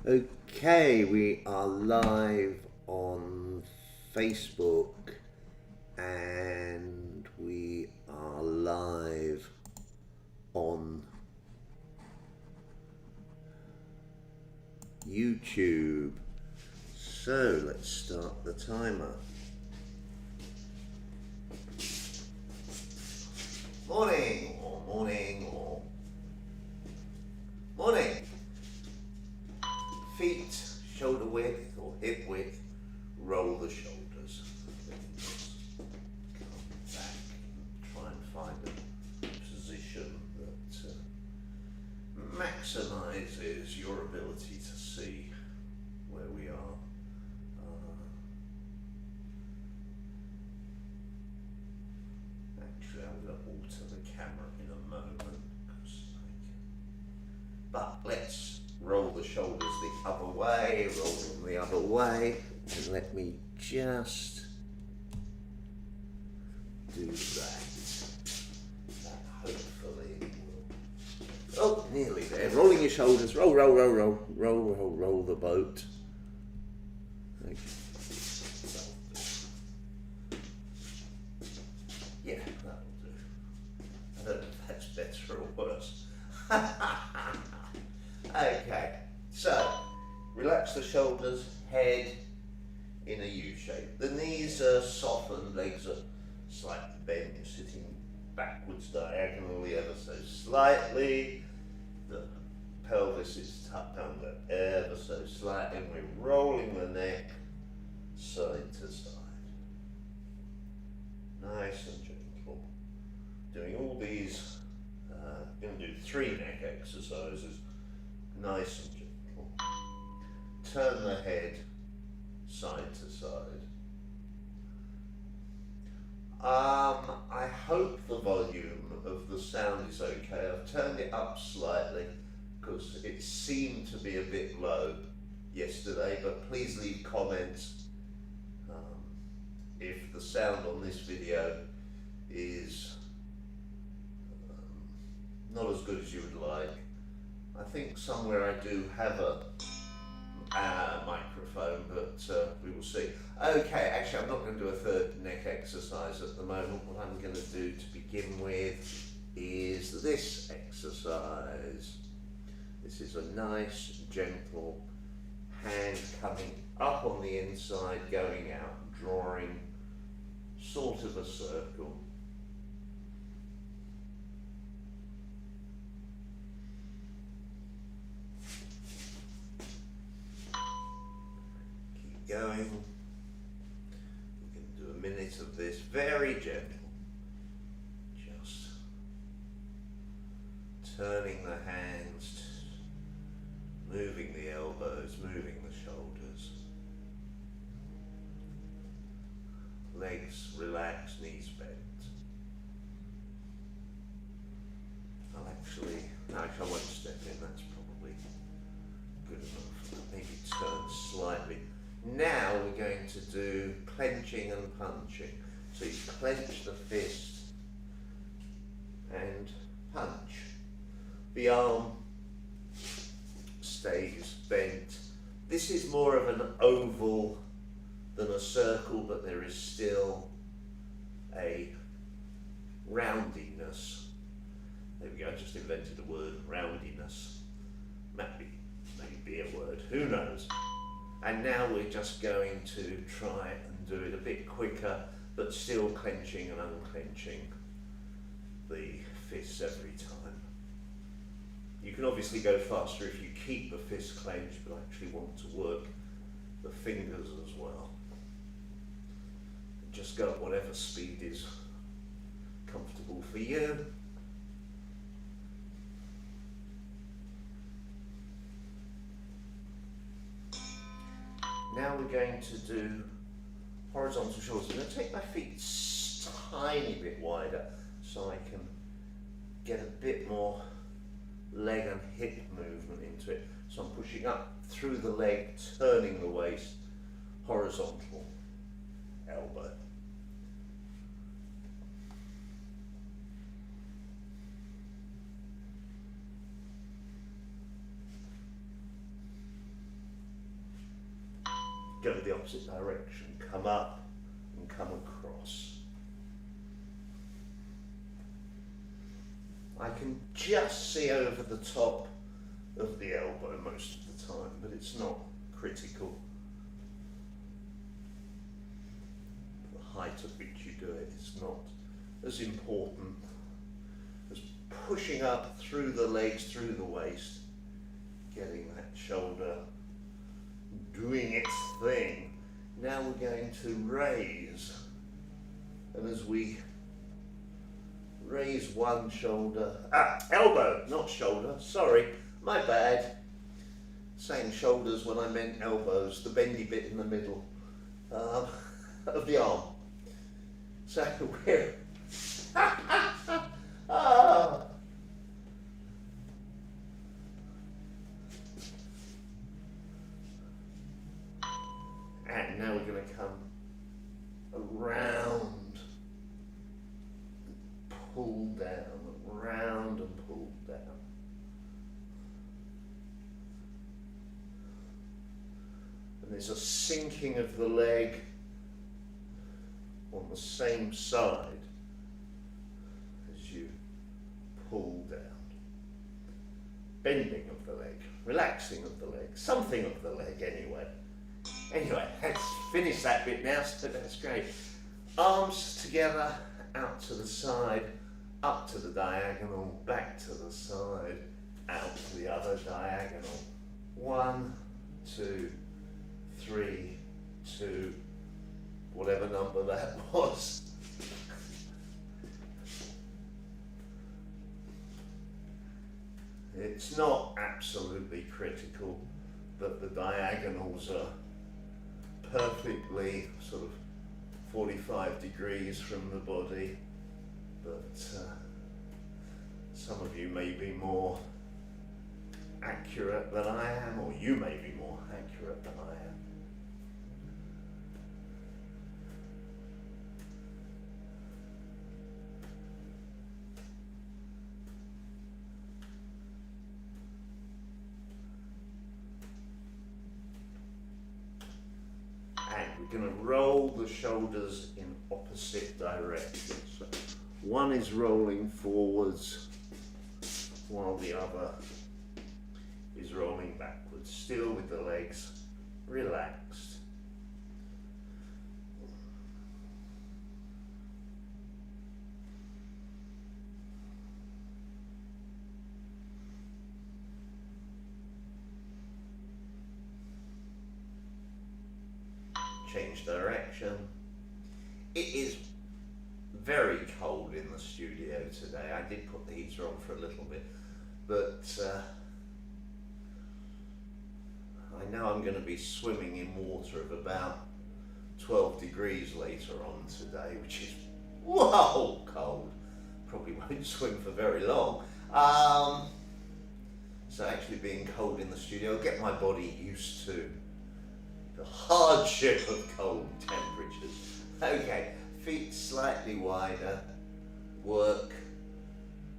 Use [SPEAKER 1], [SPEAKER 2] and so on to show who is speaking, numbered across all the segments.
[SPEAKER 1] Okay, we are live on Facebook and we are live on YouTube. So let's start the timer. Morning or morning or morning. Feet shoulder width or hip width, roll the shoulders. Come back, try and find a position that maximizes your ability to see where we are. Actually, I'm going to alter the camera in a moment. But let's roll the shoulders the other way, roll them the other way, and let me just do that. That hopefully will. Oh, nearly there. Rolling your shoulders, roll, roll, roll, roll, roll, roll, roll the boat. Okay. Yeah, that'll do. I don't know if that's better or worse. Okay, so relax the shoulders, head in a U shape. The knees are softened, legs are slightly bent. You're sitting backwards diagonally ever so slightly. The pelvis is tucked under ever so slightly, and we're rolling the neck side to side. Nice and gentle. Doing all these, going to do 3 neck exercises. Nice and gentle. Turn the head side to side. I hope the volume of the sound is okay. I've turned it up slightly because it seemed to be a bit low yesterday, but please leave comments if the sound on this video is not as good as you would like. I think somewhere I do have a microphone, but we will see. Okay, actually I'm not going to do a third neck exercise at the moment. What I'm going to do to begin with is this exercise. This is a nice, gentle hand coming up on the inside, going out, drawing sort of a circle. Going. We can do a minute of this, very gentle. Just turning the hands, moving the elbows, moving the shoulders. Legs relaxed, knees bent. I won't step in, that's probably good enough. Maybe turn slightly. Now we're going to do clenching and punching. So you clench the fist and punch. The arm stays bent. This is more of an oval than a circle, but there is still a roundiness. There we go, I just invented the word roundiness. Maybe a word, who knows? And now we're just going to try and do it a bit quicker, but still clenching and unclenching the fists every time. You can obviously go faster if you keep the fist clenched, but actually want to work the fingers as well. Just go at whatever speed is comfortable for you. Now we're going to do horizontal shoulders. I'm going to take my feet a tiny bit wider so I can get a bit more leg and hip movement into it. So I'm pushing up through the leg, turning the waist, horizontal, elbow. go the opposite direction, come up and come across. I can just see over the top of the elbow most of the time, but it's not critical. The height at which you do it is not as important as pushing up through the legs, through the waist, getting that shoulder doing its thing. Now we're going to raise, and as we raise one shoulder, elbow, not shoulder, sorry, my bad. Saying shoulders when I meant elbows, the bendy bit in the middle of the arm. So we're, and now we're going to come around, pull down, round and pull down. And there's a sinking of the leg on the same side as you pull down. Bending of the leg, relaxing of the leg, something of the leg anyway. Anyway, let's finish that bit now, so that's great. Arms together, out to the side, up to the diagonal, back to the side, out to the other diagonal. 1, 2, 3, 2, whatever number that was. It's not absolutely critical that the diagonals are perfectly sort of 45 degrees from the body, but some of you may be more accurate than I am, or you may be more accurate than I am. We're going to roll the shoulders in opposite directions. So one is rolling forwards while the other is rolling backwards, still with the legs relaxed. Change direction. It is very cold in the studio today. I did put the heater on for a little bit, but I know I'm going to be swimming in water of about 12 degrees later on today, which is whoa cold. Probably won't swim for very long. So actually being cold in the studio, I'll get my body used to the hardship of cold temperatures. Okay, feet slightly wider, work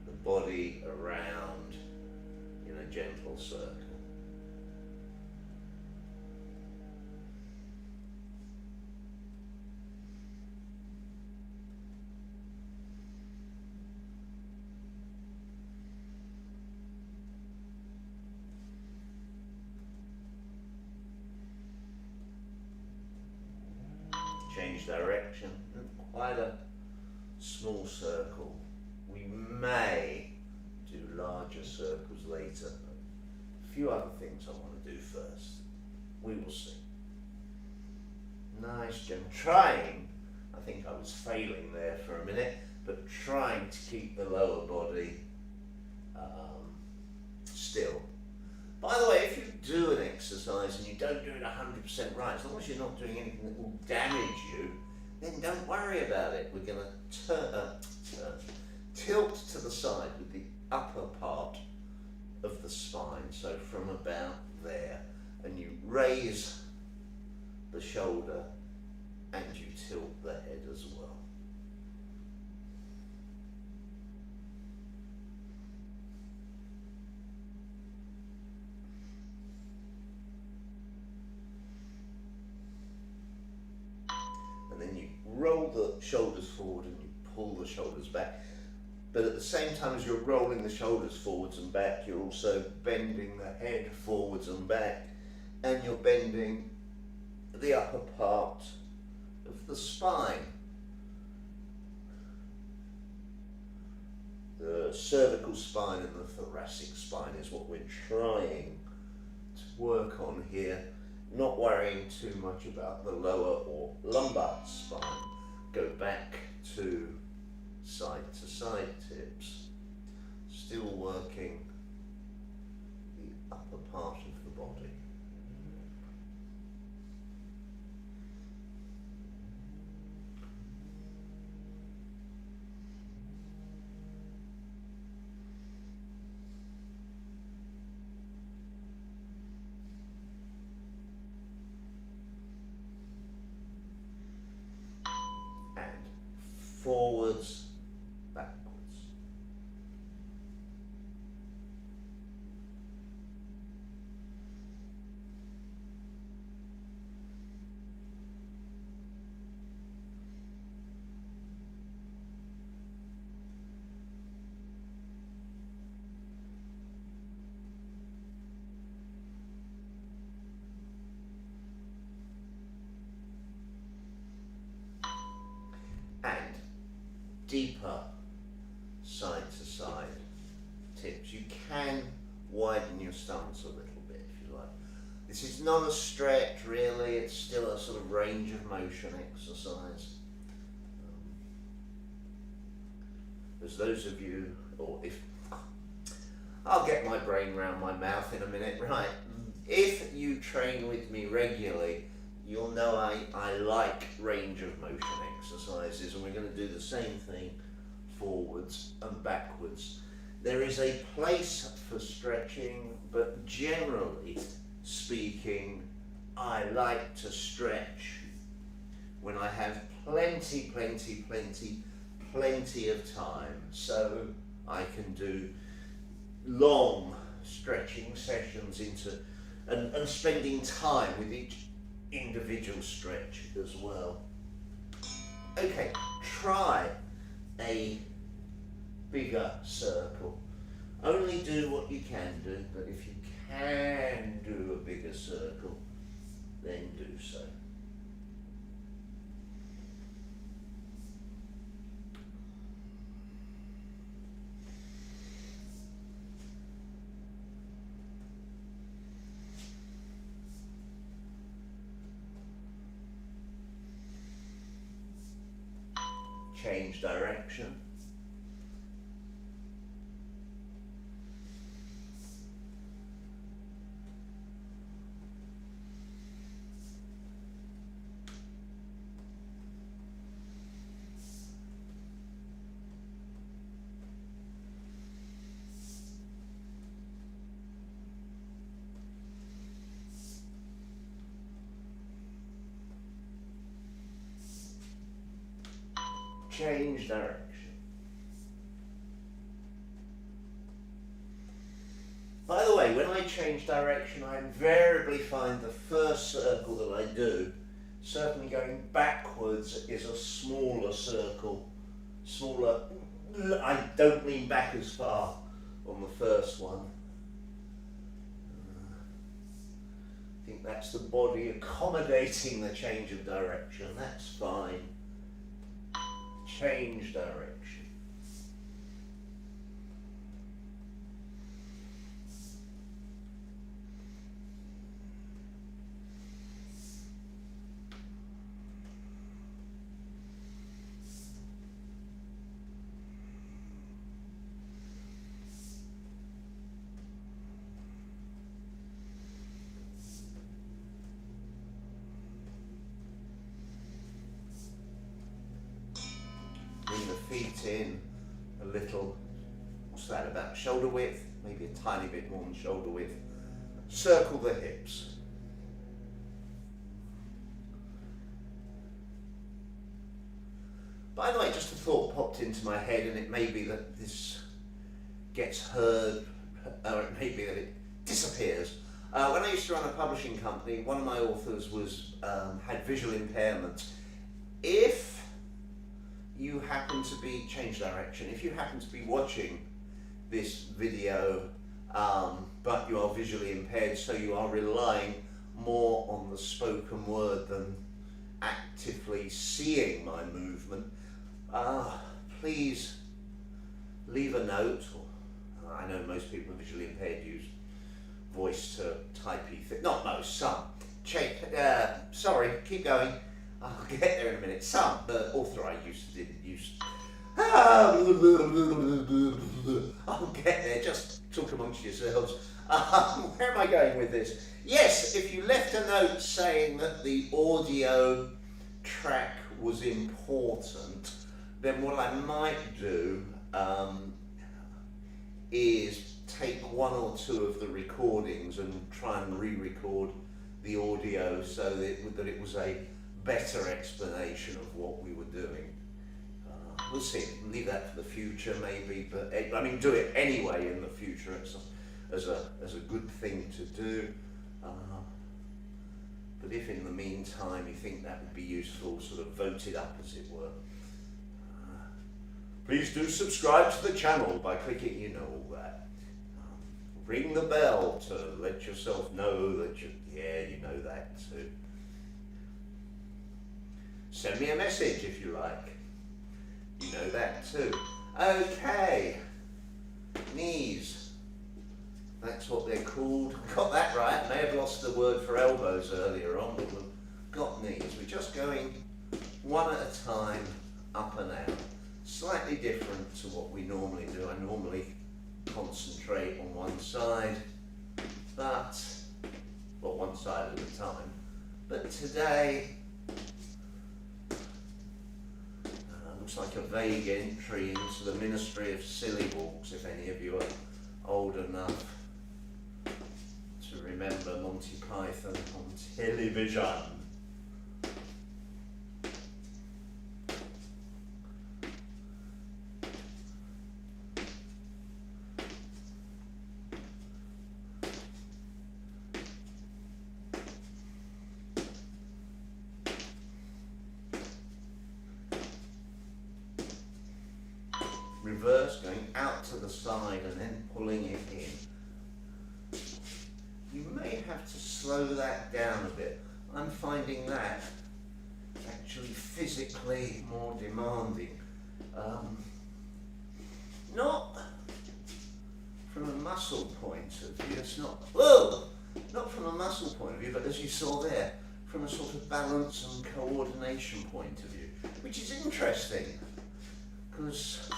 [SPEAKER 1] the body around in a gentle circle. Change direction, quite a small circle. We may do larger circles later. A few other things I want to do first. We will see. Nice, Jim. Trying, I think I was failing there for a minute, but trying to keep the lower body still. By the way, if you do an exercise and you don't do it 100% right, as long as you're not doing anything that will damage you, then don't worry about it. We're going to tilt to the side with the upper part of the spine, so from about there, and you raise the shoulder and you tilt the head as well. roll the shoulders forward and you pull the shoulders back. But at the same time as you're rolling the shoulders forwards and back, you're also bending the head forwards and back, and you're bending the upper part of the spine. The cervical spine and the thoracic spine is what we're trying to work on here, not worrying too much about the lower or lumbar spine. Go back to side tips, still working the upper part of the body. Forwards, backwards. Deeper side to side tips. You can widen your stance a little bit if you like. This is not a stretch really, it's still a sort of range of motion exercise. As those of you, or if, I'll get my brain round my mouth in a minute, right. If you train with me regularly, you'll know I like range of motion exercises, and we're going to do the same thing forwards and backwards. There is a place for stretching, but generally speaking, I like to stretch when I have plenty of time, so I can do long stretching sessions and spending time with each individual stretch as well. Okay, try a bigger circle. Only do what you can do, but if you can do a bigger circle, then do so. Change direction. Change direction. By the way, when I change direction, I invariably find the first circle that I do, certainly going backwards, is a smaller circle. Smaller, I don't lean back as far on the first one. I think that's the body accommodating the change of direction, that's fine. Change direction. Bring the feet in a little, what's that, about shoulder width, maybe a tiny bit more than shoulder width. Circle the hips. By the way, just a thought popped into my head, and it may be that this gets heard, or it may be that it disappears. When I used to run a publishing company, one of my authors had visual impairment. If you happen to be, change direction, if you happen to be watching this video but you are visually impaired, so you are relying more on the spoken word than actively seeing my movement, please leave a note, or I know most people visually impaired use voice to typey thing, not most, some. Sorry, keep going. I'll get there in a minute. Some, the author I didn't use. I'll get there, just talk amongst yourselves. Where am I going with this? Yes, if you left a note saying that the audio track was important, then what I might do is take one or two of the recordings and try and re-record the audio so that it was a better explanation of what we were doing. We'll see, leave that for the future maybe, but I mean do it anyway in the future as a good thing to do. But if in the meantime you think that would be useful, sort of vote it up as it were. Please do subscribe to the channel by clicking, you know, all that. Ring the bell to let yourself know that you know that too. Send me a message if you like. You know that too. Okay. Knees. That's what they're called. Got that right. May have lost the word for elbows earlier on, but we've got knees. We're just going one at a time, up and out. Slightly different to what we normally do. I normally concentrate on one side, one side at a time. But today, looks like a vague entry into the Ministry of Silly Walks, if any of you are old enough to remember Monty Python on television. Reverse, going out to the side and then pulling it in. You may have to slow that down a bit. I'm finding that actually physically more demanding. Not from a muscle point of view, it's not, not from a muscle point of view, but as you saw there, from a sort of balance and coordination point of view, which is interesting, because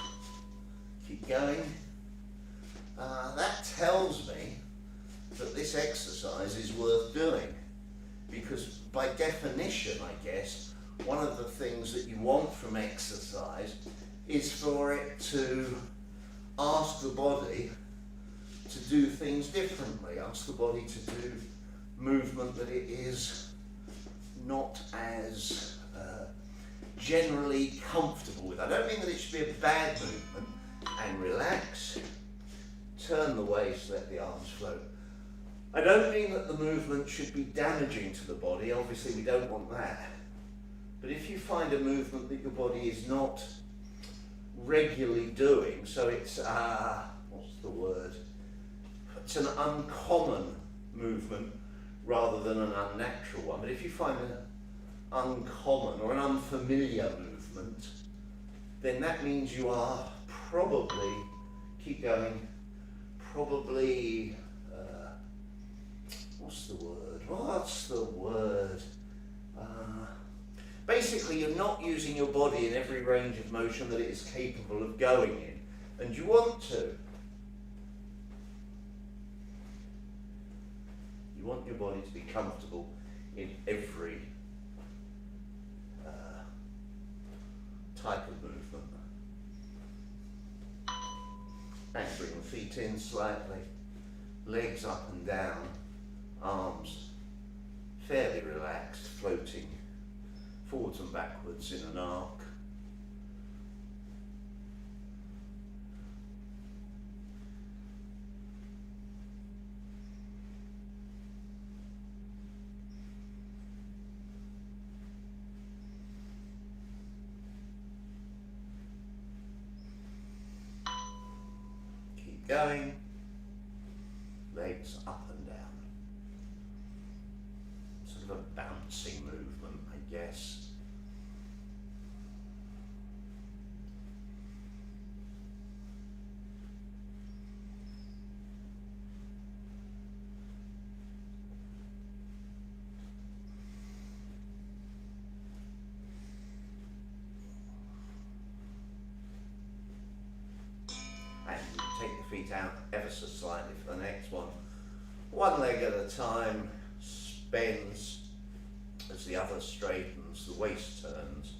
[SPEAKER 1] keep going. That tells me that this exercise is worth doing, because by definition, I guess, one of the things that you want from exercise is for it to ask the body to do things differently, ask the body to do movement that it is not as generally comfortable with. I don't mean that it should be a bad movement, and relax, turn the waist, let the arms float. I don't mean that the movement should be damaging to the body, obviously we don't want that. But if you find a movement that your body is not regularly doing, so it's, what's the word? It's an uncommon movement rather than an unnatural one. But if you find an uncommon or an unfamiliar movement, then that means you are probably, keep going, probably, what's the word? Basically you're not using your body in every range of motion that it is capable of going in, and you want to. You want your body to be comfortable in every type of movement. And bring the feet in slightly, legs up and down, arms fairly relaxed, floating forwards and backwards in an arc. Keep going. Legs up and down. Sort of a bouncing movement, I guess. And you take the feet out ever so slightly for the next one. One leg at a time, bends as the other straightens, the waist turns,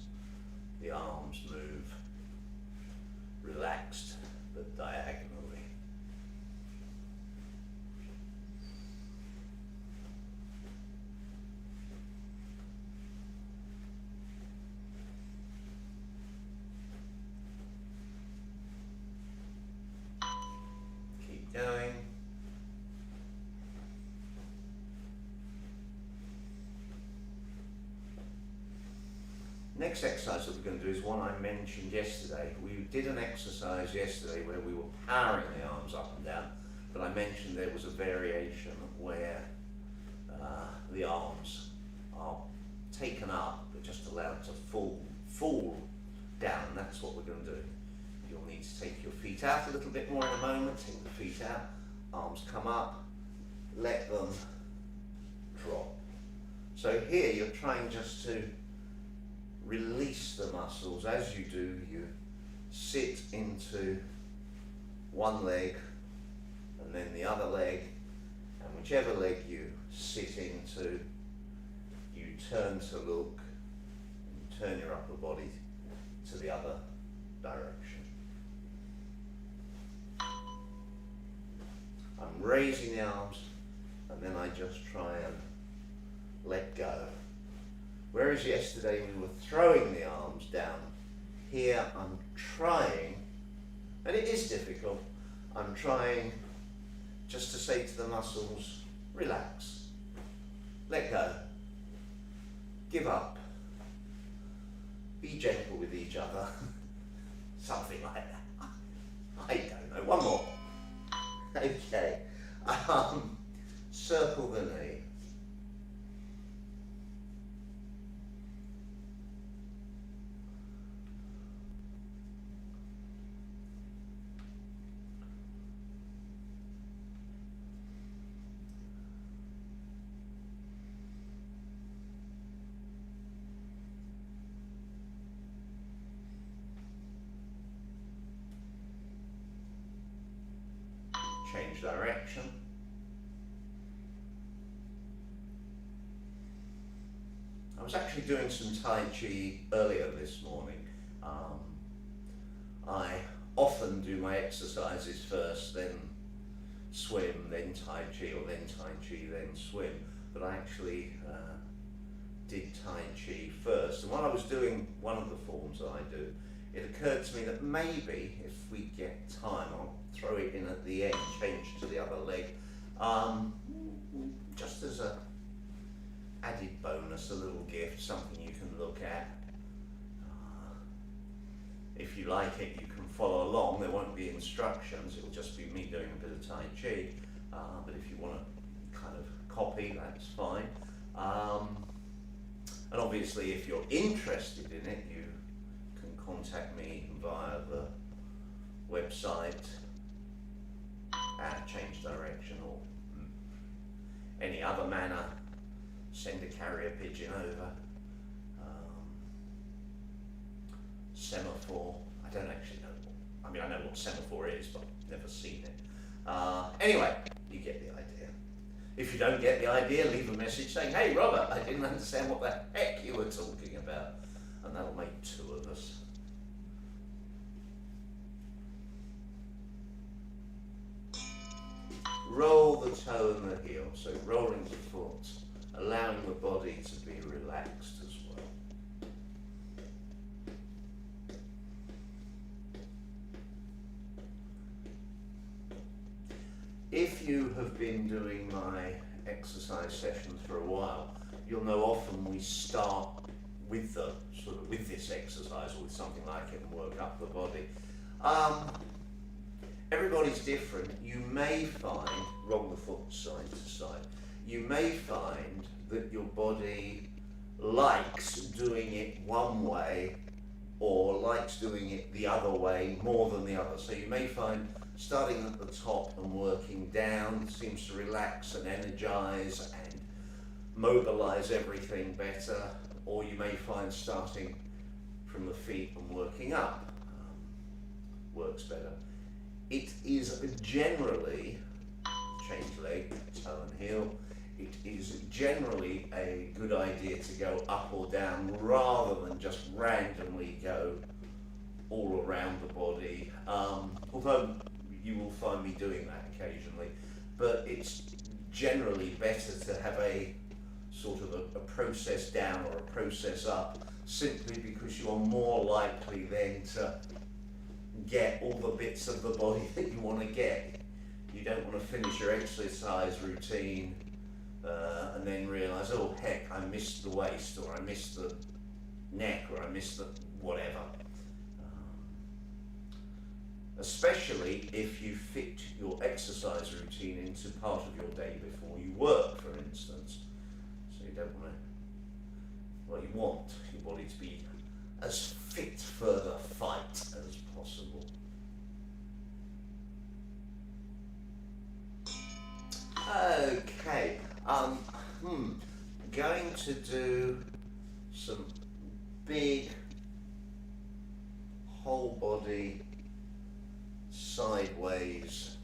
[SPEAKER 1] the arms move, relaxed but diagonally. Keep going. Next exercise that we're going to do is one I mentioned yesterday. We did an exercise yesterday where we were powering the arms up and down, but I mentioned there was a variation where the arms are taken up but just allowed to fall down. That's what we're going to do. You'll need to take your feet out a little bit more in a moment. Take the feet out, arms come up, let them drop. So here you're trying just to release the muscles. As you do, you sit into one leg and then the other leg, and whichever leg you sit into, you turn to look and turn your upper body to the other direction. I'm raising the arms and then I just try and let go. Whereas yesterday we were throwing the arms down, here I'm trying, and it is difficult, I'm trying just to say to the muscles, relax, let go, give up, be gentle with each other, something like that. I don't know, one more. Okay, circle the knee. Change direction. I was actually doing some Tai Chi earlier this morning. I often do my exercises first, then swim, then Tai Chi, or then Tai Chi, then swim. But I actually did Tai Chi first. And while I was doing one of the forms that I do, it occurred to me that maybe if we get time, I'll throw it in at the end, change to the other leg, just as a added bonus, a little gift, something you can look at. If you like it, you can follow along. There won't be instructions, it'll just be me doing a bit of Tai Chi, but if you want to kind of copy, that's fine. And obviously if you're interested in it, you can contact me via the website at Change Direction, or any other manner. Send a carrier pigeon over. Semaphore, I don't actually know. I mean, I know what semaphore is, but I've never seen it. Anyway, you get the idea. If you don't get the idea, leave a message saying, hey Robert, I didn't understand what the heck you were talking about. And that'll make two of us. Roll the toe and the heel, so rolling the foot, allowing the body to be relaxed as well. If you have been doing my exercise sessions for a while, you'll know often we start with the with this exercise or with something like it and work up the body. everybody's different. You may find, roll the foot side to side, you may find that your body likes doing it one way or likes doing it the other way more than the other. So you may find starting at the top and working down seems to relax and energize and mobilize everything better, or you may find starting from the feet and working up works better. It is generally, change leg, toe and heel, it is generally a good idea to go up or down rather than just randomly go all around the body, although you will find me doing that occasionally, but it's generally better to have a sort of a process down or a process up, simply because you are more likely then to get all the bits of the body that you want to get. You don't want to finish your exercise routine and then realise, oh heck, I missed the waist, or I missed the neck, or I missed the whatever. Especially if you fit your exercise routine into part of your day before you work, for instance. So you don't want to, well, you want your body to be as fit for the fight as possible. Okay, going to do some big whole body sideways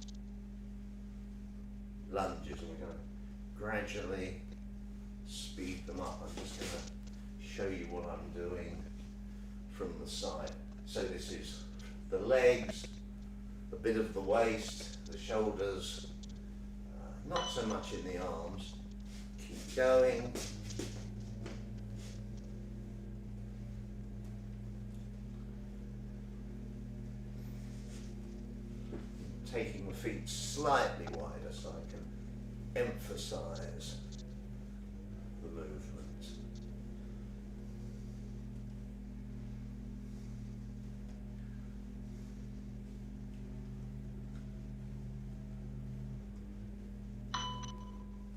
[SPEAKER 1] lunges, and we're going to gradually speed them up. I'm just going to show you what I'm doing from the side. So this is the legs, a bit of the waist, the shoulders, not so much in the arms. Keep going. Taking the feet slightly wider so I can emphasize the movement.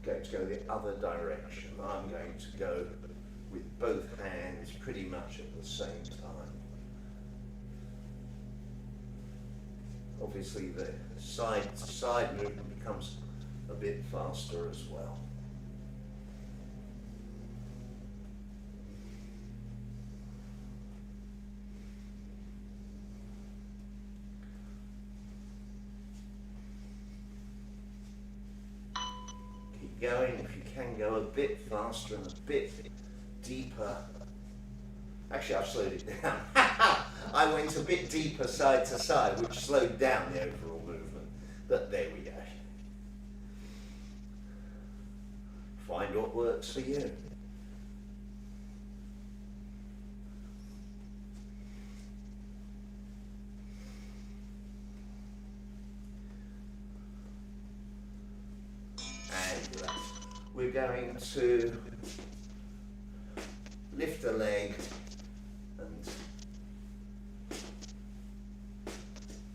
[SPEAKER 1] Going to go the other direction. I'm going to go with both hands pretty much at the same time. Obviously the side movement becomes a bit faster as well. Keep going. If you can go a bit faster and a bit deeper. Actually, I've slowed it down. I went a bit deeper side to side, which slowed down the overall movement. But there we go. Find what works for you. And we're going to lift a leg and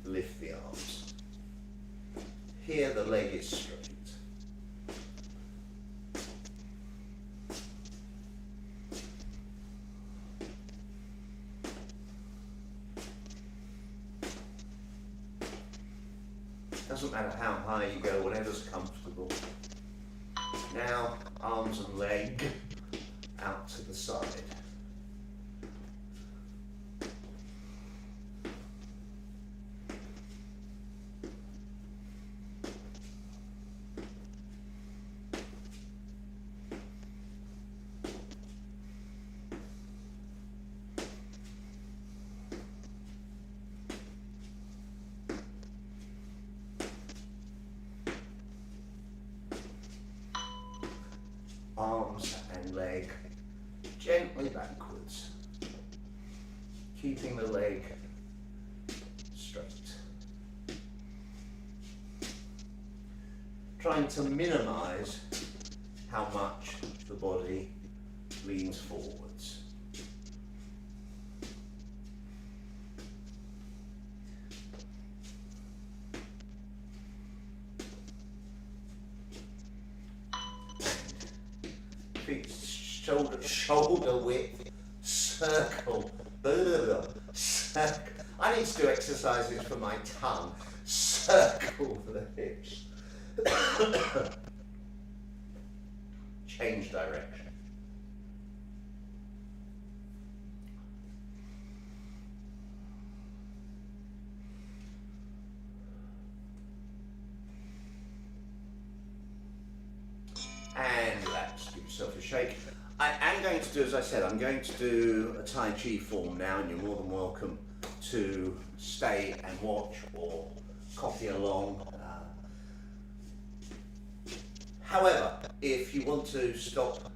[SPEAKER 1] lift the arms. Here the leg is straight. Doesn't matter how high you go, whatever's comfortable. Now, arms and leg out to the side. Arms and leg gently backwards, keeping the leg straight. Trying to minimize how much the body leans forwards. shoulder width, circle, circle. I need to do exercises for my tongue. Circle for the hips. Change direction. And relax, give yourself a shake. I am going to do, as I said, I'm going to do a Tai Chi form now, and you're more than welcome to stay and watch or copy along. However, if you want to stop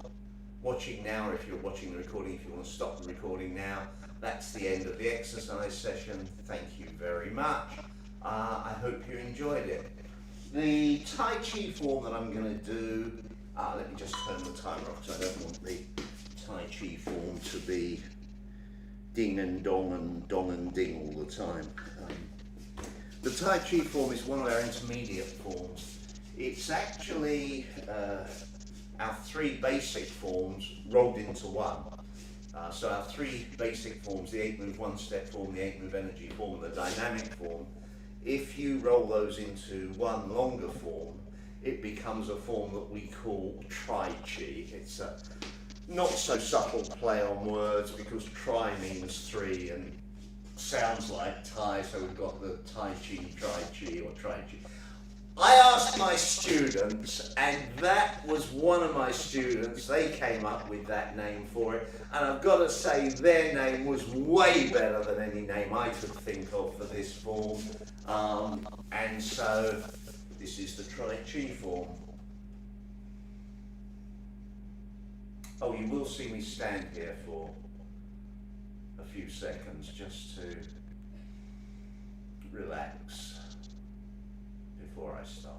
[SPEAKER 1] watching now, or if you're watching the recording, if you want to stop the recording now, that's the end of the exercise session. Thank you very much. I hope you enjoyed it. The Tai Chi form that I'm going to do, let me just turn the timer off because I don't want the Tai Chi form to be ding and dong and ding all the time. The Tai Chi form is one of our intermediate forms. It's actually our three basic forms rolled into one. So our three basic forms, the 8-move one-step form, the 8-move energy form, and the dynamic form, if you roll those into one longer form, it becomes a form that we call Tai Chi. It's a not so subtle play on words because tri means three and sounds like Thai, so we've got the Tai Chi, Tri Chi, or Tri Chi. I asked my students, and that was one of my students. They came up with that name for it, and I've got to say their name was way better than any name I could think of for this form. And so this is the Tai Chi form. Oh, you will see me stand here for a few seconds just to relax before I start.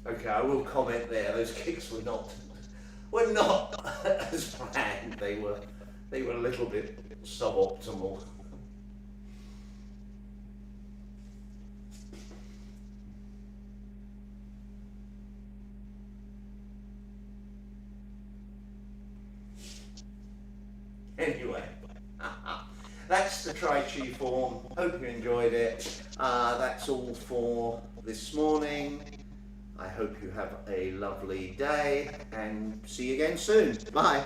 [SPEAKER 1] Okay, I will comment there. Those kicks were not as planned. They were a little bit suboptimal. Anyway, that's the Tai Chi Form. Hope you enjoyed it. That's all for this morning. I hope you have a lovely day and see you again soon. Bye.